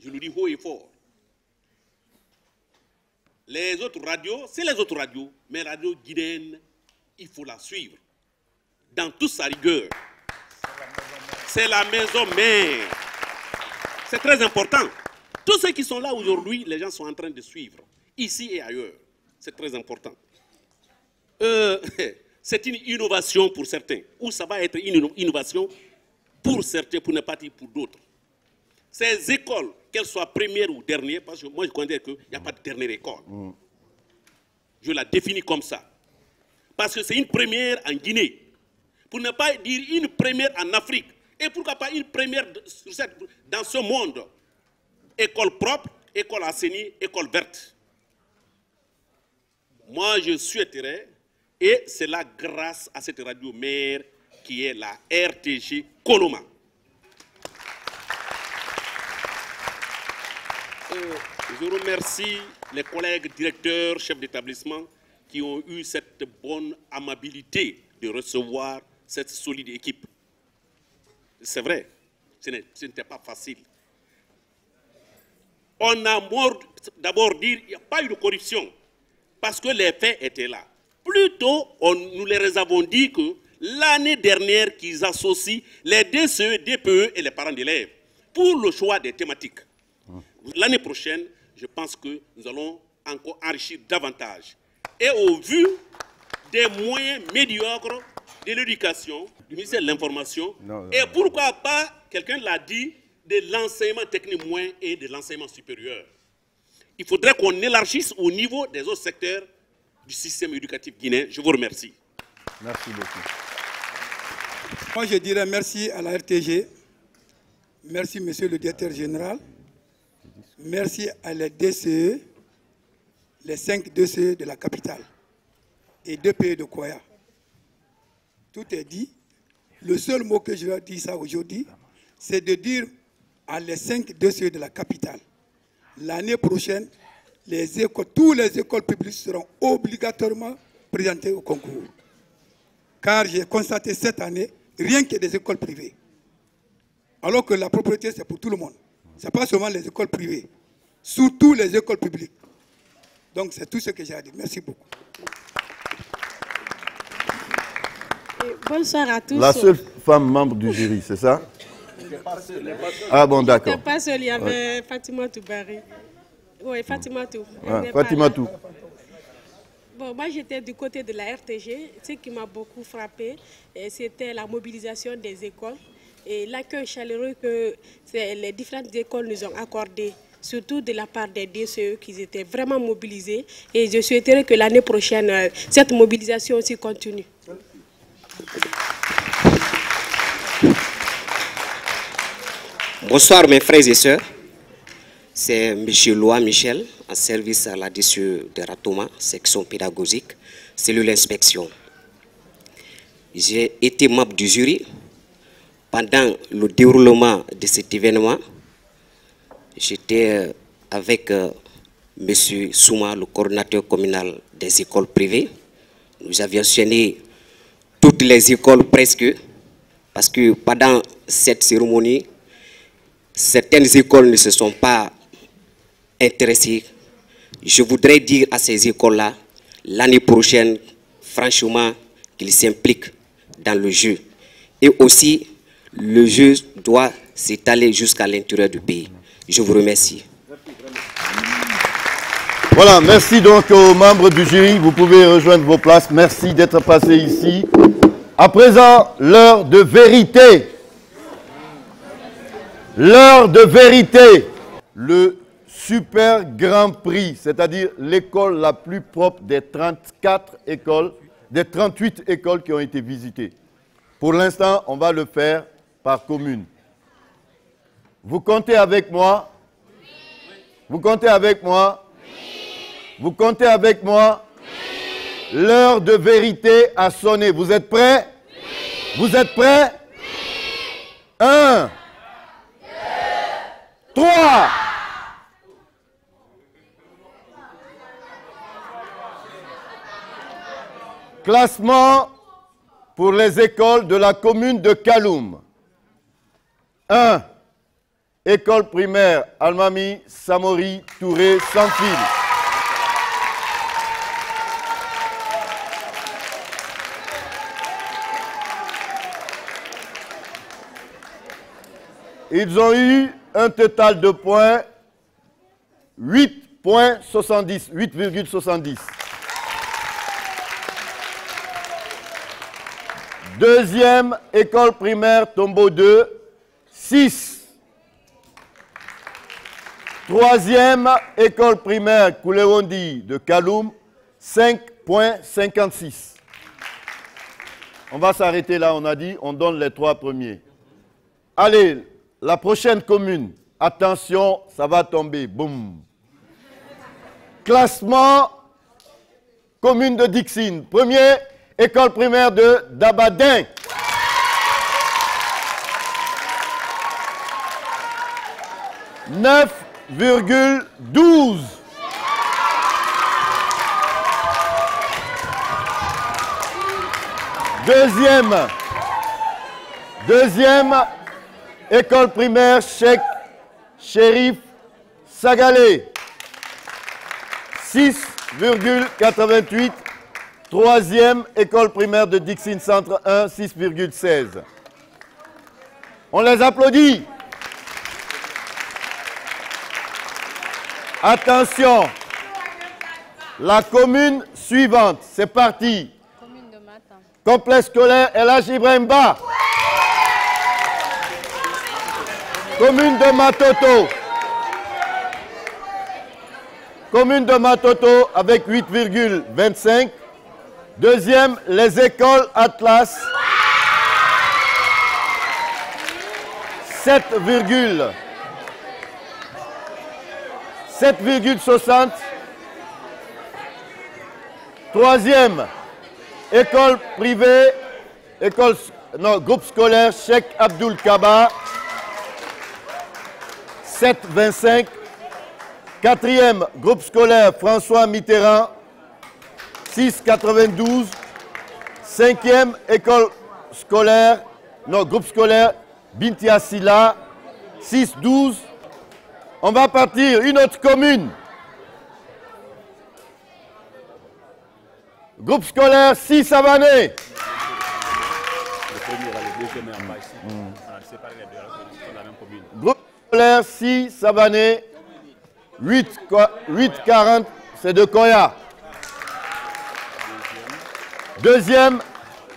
Je le dis haut et fort. Les autres radios, c'est les autres radios, mais la radio guinéenne, il faut la suivre. Dans toute sa rigueur. C'est la maison mère. C'est très important. Tous ceux qui sont là aujourd'hui, les gens sont en train de suivre, ici et ailleurs. C'est très important. C'est une innovation pour certains, ou ça va être une innovation pour certains, pour ne pas dire pour d'autres. Ces écoles, qu'elles soient premières ou dernières, parce que moi je considère qu'il n'y a pas de dernière école. Je la définis comme ça. Parce que c'est une première en Guinée. Pour ne pas dire une première en Afrique. Et pourquoi pas une première dans ce monde. École propre, école assainie, école verte. Moi, je souhaiterais, et c'est là grâce à cette radio mère qui est la RTG Coloma. Je remercie les collègues directeurs, chefs d'établissement qui ont eu cette bonne amabilité de recevoir cette solide équipe. C'est vrai, ce n'était pas facile. On a d'abord dit qu'il n'y a pas eu de corruption parce que les faits étaient là. Plutôt, nous les avons dit que l'année dernière qu'ils associent les DCE, DPE et les parents d'élèves pour le choix des thématiques. L'année prochaine, je pense que nous allons encore enrichir davantage. Et au vu des moyens médiocres de l'éducation, du ministère de l'information, et pourquoi pas, quelqu'un l'a dit, de l'enseignement technique moins et de l'enseignement supérieur. Il faudrait qu'on élargisse au niveau des autres secteurs du système éducatif guinéen. Je vous remercie. Merci beaucoup. Moi, je dirais merci à la RTG, merci monsieur le directeur général, merci à les DCE, les 5 DCE de la capitale et 2 pays de Koya. Tout est dit. Le seul mot que je vais dire ça aujourd'hui, c'est de dire à les 5 DCE de la capitale, l'année prochaine, tous les écoles publiques seront obligatoirement présentées au concours. Car j'ai constaté cette année, rien que des écoles privées. Alors que la propriété, c'est pour tout le monde. Ce n'est pas seulement les écoles privées, surtout les écoles publiques. Donc c'est tout ce que j'ai à dire. Merci beaucoup. Bonsoir à tous. La seule femme membre du jury, c'est ça? Ah bon, d'accord. Je n'étais pas seule, il y avait Fatima Toubari. Oui, Fatima Tou. Fatima Tou. Bon, moi j'étais du côté de la RTG. Ce qui m'a beaucoup frappé, c'était la mobilisation des écoles et l'accueil chaleureux que les différentes écoles nous ont accordé, surtout de la part des DCE qui étaient vraiment mobilisés. Et je souhaiterais que l'année prochaine, cette mobilisation aussi continue. Bonsoir mes frères et sœurs. C'est M. Loa Michel, en service à la DCE de Ratoma, section pédagogique, cellule inspection. J'ai été membre du jury pendant le déroulement de cet événement. J'étais avec M. Souma, le coordinateur communal des écoles privées. Nous avions enchaîné toutes les écoles presque, parce que pendant cette cérémonie, certaines écoles ne se sont pas intéressées. Je voudrais dire à ces écoles-là, l'année prochaine, franchement, qu'ils s'impliquent dans le jeu. Et aussi, le jeu doit s'étaler jusqu'à l'intérieur du pays. Je vous remercie. Voilà, merci donc aux membres du jury. Vous pouvez rejoindre vos places. Merci d'être passés ici. À présent, l'heure de vérité. L'heure de vérité. Le super grand prix, c'est-à-dire l'école la plus propre des 34 écoles, des 38 écoles qui ont été visitées. Pour l'instant, on va le faire par commune. Vous comptez avec moi? Vous comptez avec moi? Vous comptez avec moi? L'heure de vérité a sonné. Vous êtes prêts? Vous êtes prêts? 1, 2, 3. Classement pour les écoles de la commune de Kaloum. 1. École primaire Almami Samori Touré sans fil. Ils ont eu un total de points 8,70. 8,70. Deuxième école primaire Tombeau 2, 6. Troisième école primaire Koulerondi de Kaloum, 5,56. On va s'arrêter là, on a dit, on donne les 3 premiers. Allez, la prochaine commune, attention, ça va tomber, boum. Classement, commune de Dixine, premier, école primaire de Dabadin. « 9,12. Deuxième, école primaire Cheikh Chérif Sagalé, 6,88. Troisième, école primaire de Dixine Centre 1, 6,16. On les applaudit. Attention, la commune suivante, c'est parti. Complexe scolaire El Hadj Ibrahim Ba. Commune de Matoto. Commune de Matoto avec 8,25. Deuxième, les écoles Atlas. 7,60. Troisième, école privée, groupe scolaire Cheikh Abdoul Kaba. 7,25. Quatrième, groupe scolaire François Mitterrand. 6,92. Cinquième, groupe scolaire Bintia Silla. 6,12. On va partir, une autre commune. Groupe scolaire 6 Savané. Groupe scolaire 6 Savané. 8,40, c'est de Koya. Deuxième,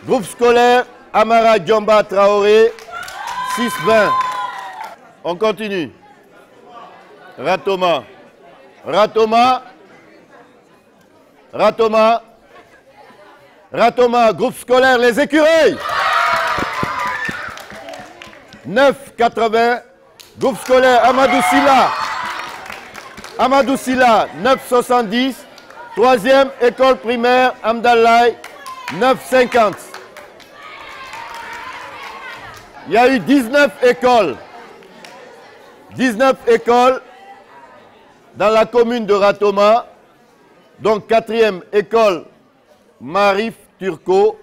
groupe scolaire Amara Djomba Traoré. 6,20. On continue. Ratoma. Ratoma, groupe scolaire Les Écureuils. 9,80. Groupe scolaire Amadou Silla, 9,70. Troisième, école primaire Amdalaï, 9,50. Il y a eu 19 écoles. 19 écoles dans la commune de Ratoma. Donc, quatrième, école Marif Turco.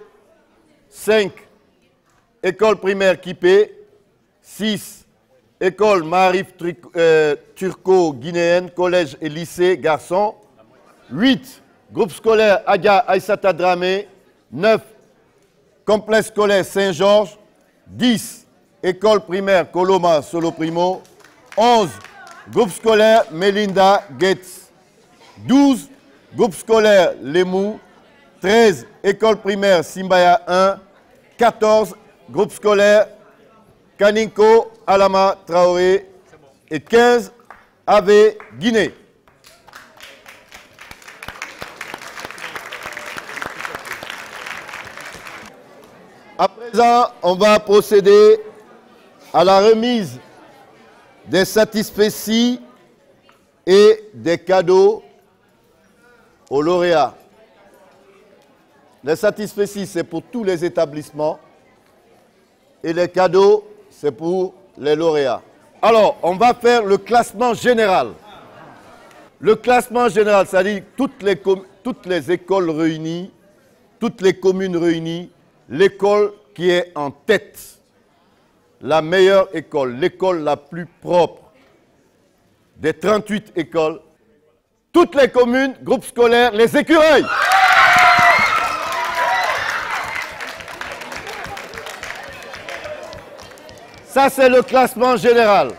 5, école primaire Kipé. 6, école Marif Turco-Guinéenne, collège et lycée, garçons. 8, groupe scolaire Aga Aïssata Dramé. 9, complexe scolaire Saint-Georges. 10, école primaire Coloma Solo Primo. 11, groupe scolaire Melinda Gates. 12, groupe scolaire Lemou. 13, école primaire Simbaya 1. 14, groupe scolaire Kaninko Alama Traoré. Et 15, Ave Guinée. À présent, on va procéder à la remise des satisfecits et des cadeaux aux lauréats. Les satisfecits, c'est pour tous les établissements et les cadeaux, c'est pour les lauréats. Alors, on va faire le classement général. Le classement général, c'est-à-dire toutes les écoles réunies, toutes les communes réunies, l'école qui est en tête, la meilleure école, l'école la plus propre des 38 écoles, toutes les communes, groupes scolaires, les Écureuils. Ça, c'est le classement général.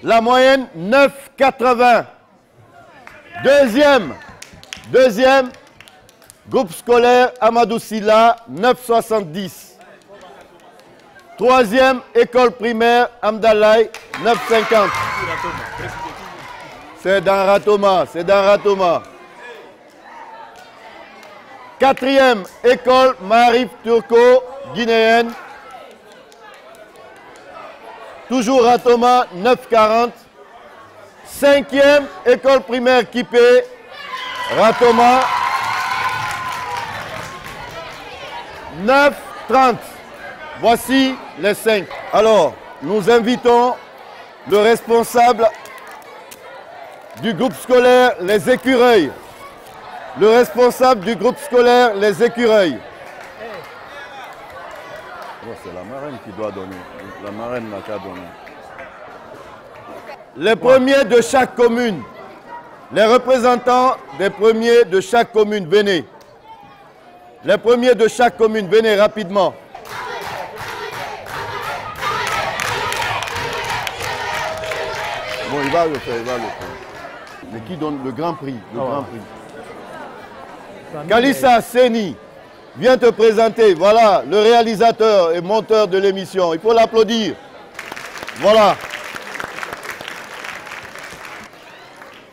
La moyenne, 9,80. Deuxième, groupe scolaire Amadou Silla, 9,70. Troisième, école primaire Amdalaï, 9,50. C'est dans Ratoma. Quatrième, école Marif Turco-Guinéenne. Toujours Ratoma, 9,40. Cinquième, école primaire Kipé, Ratoma, 9,30. Voici les 5. Alors, nous invitons le responsable du groupe scolaire Les Écureuils. Le responsable du groupe scolaire Les Écureuils. Oh, c'est la marraine qui doit donner. La marraine n'a qu'à donner. Les premiers de chaque commune. Les représentants des premiers de chaque commune, venez. Les premiers de chaque commune, venez rapidement. Bon, il va le faire. Mais qui donne le grand prix? Kalissa Seni, viens te présenter. Voilà, le réalisateur et monteur de l'émission. Il faut l'applaudir. Voilà.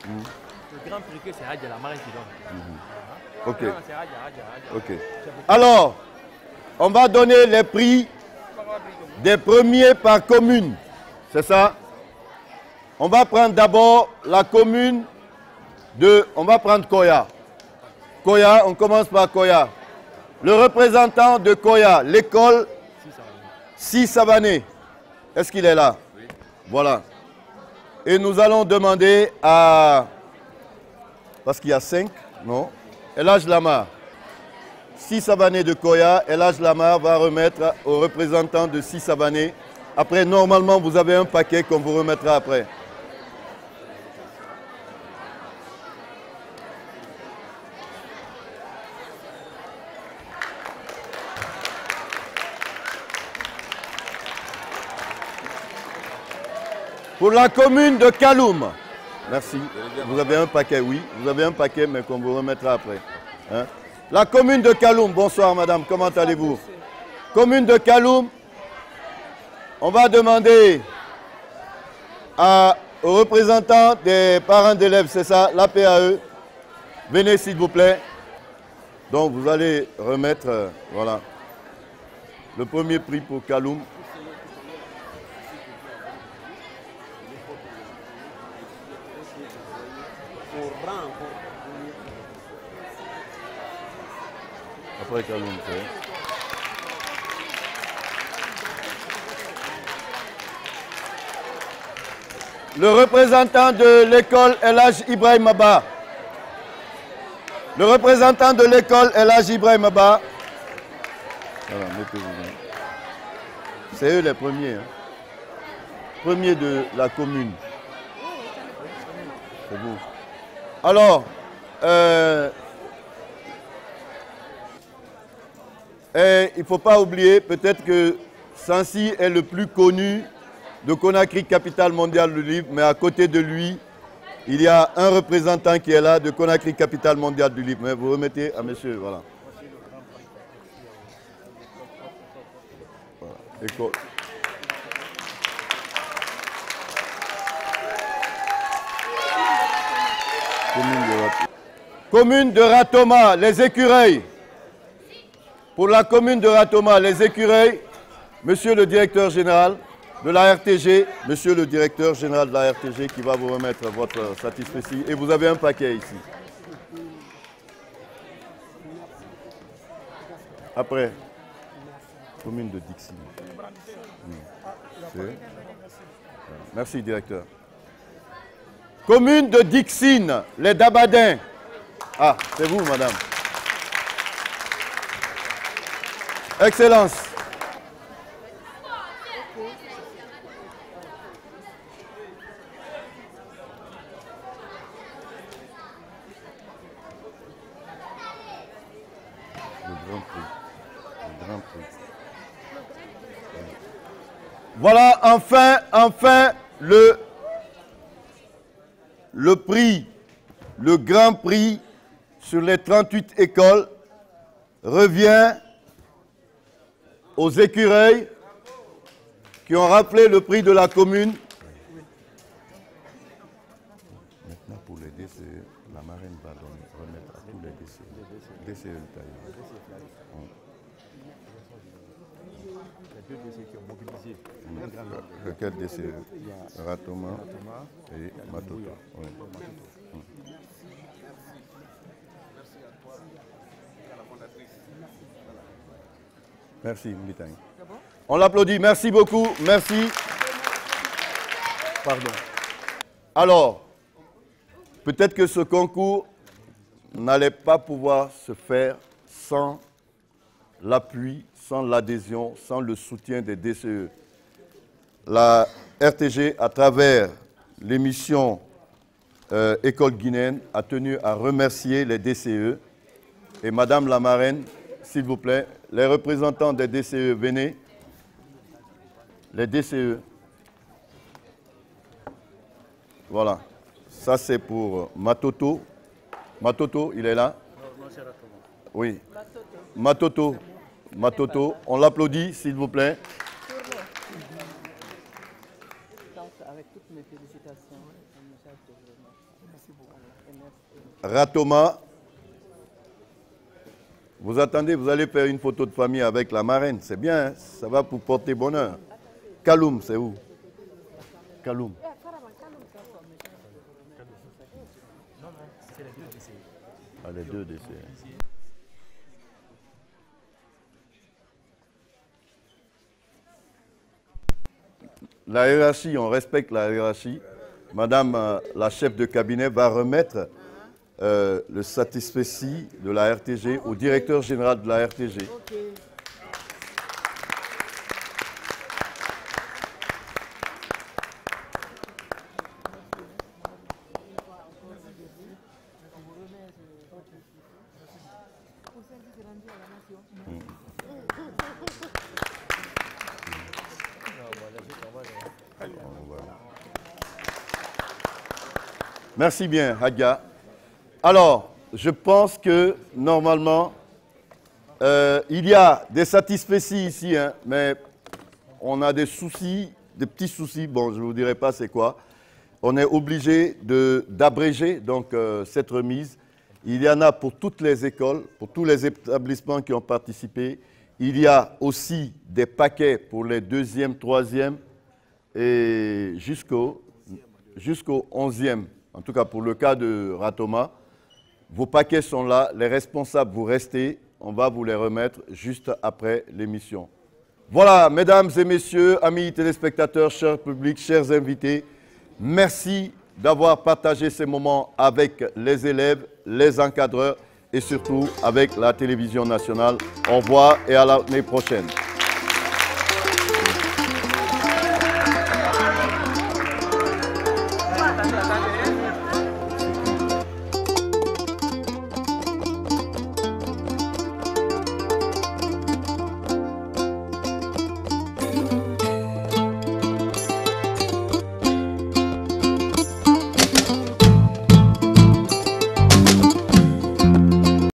Le grand prix, c'est Hadja la marine qui donne. Ok. Ok. Alors, on va donner les prix des premiers par commune. C'est ça? On va prendre d'abord la commune de... On va prendre Koya. Koya, on commence par Koya. Le représentant de Koya, l'école Sissabané. Est-ce qu'il est là? Oui. Voilà. Et nous allons demander à... Parce qu'il y a 5, non? Elhaj Lamar. Sissabané de Koya, Elhaj Lamar va remettre au représentant de Sissabané. Après, normalement, vous avez un paquet qu'on vous remettra après. Pour la commune de Kaloum. Merci. Vous avez un paquet, oui. Vous avez un paquet, mais qu'on vous remettra après. Hein? La commune de Kaloum. Bonsoir, madame. Comment allez-vous? Commune de Kaloum. On va demander aux représentants des parents d'élèves, c'est ça, la PAE. Venez, s'il vous plaît. Donc, vous allez remettre, voilà, le premier prix pour Kaloum. Après Kaloum, c'est... Le représentant de l'école Elhaj Ibrahim Abba. Le représentant de l'école Elhaj Ibrahim Abba. Voilà, c'est eux les premiers. Hein. Premiers de la commune. C'est vous. Alors, et il ne faut pas oublier, peut-être que Sansi est le plus connu de Conakry, capitale mondiale du livre, mais à côté de lui, il y a un représentant qui est là de Conakry, capitale mondiale du livre. Mais vous remettez à monsieur, voilà. École. Commune de Ratoma, les écureuils. Pour la commune de Ratoma, les écureuils, monsieur le directeur général de la RTG, monsieur le directeur général de la RTG qui va vous remettre votre satisfecit. Et vous avez un paquet ici. Après, commune de Dixie. Merci, directeur. Commune de Dixine, les Dabadins. Ah, c'est vous, madame. Excellence. Voilà, enfin, le prix, le grand prix sur les 38 écoles revient aux écureuils qui ont rappelé le prix de la commune. Maintenant, pour les DCE, la marraine va remettre à tous les DCE. DCE les deux DCE qui ont mobilisé. Quel DCE? Ratoma et Matoto. Oui. Merci, Militang. On l'applaudit. Merci beaucoup. Merci. Pardon. Alors, peut-être que ce concours n'allait pas pouvoir se faire sans l'appui, sans l'adhésion, sans le soutien des DCE. La RTG, à travers l'émission École guinéenne, a tenu à remercier les DCE. Et Madame la marraine, s'il vous plaît, les représentants des DCE, venez. Les DCE. Voilà. Ça, c'est pour Matoto. Matoto, il est là? Oui. Matoto. Matoto. On l'applaudit, s'il vous plaît. Avec toutes mes félicitations, un message de vraiment. Merci beaucoup. Ratoma. Vous attendez, vous allez faire une photo de famille avec la marraine. C'est bien, hein? Ça va pour porter bonheur. Kaloum, c'est où? Kaloum. Ah, les deux décès. La hiérarchie, on respecte la hiérarchie. Madame la chef de cabinet va remettre le satisfecit de la RTG au directeur général de la RTG. Merci bien, Hadia. Alors, je pense que normalement, il y a des satisfecits ici, hein, mais on a des soucis, des petits soucis. Bon, je ne vous dirai pas c'est quoi. On est obligé d'abréger donc cette remise. Il y en a pour toutes les écoles, pour tous les établissements qui ont participé. Il y a aussi des paquets pour les 2e, 3e et jusqu'au 11e. En tout cas, pour le cas de Ratoma, vos paquets sont là, les responsables, vous restez, on va vous les remettre juste après l'émission. Voilà, mesdames et messieurs, amis téléspectateurs, chers publics, chers invités, merci d'avoir partagé ces moments avec les élèves, les encadreurs et surtout avec la télévision nationale. Au revoir et à l'année prochaine. Attendez.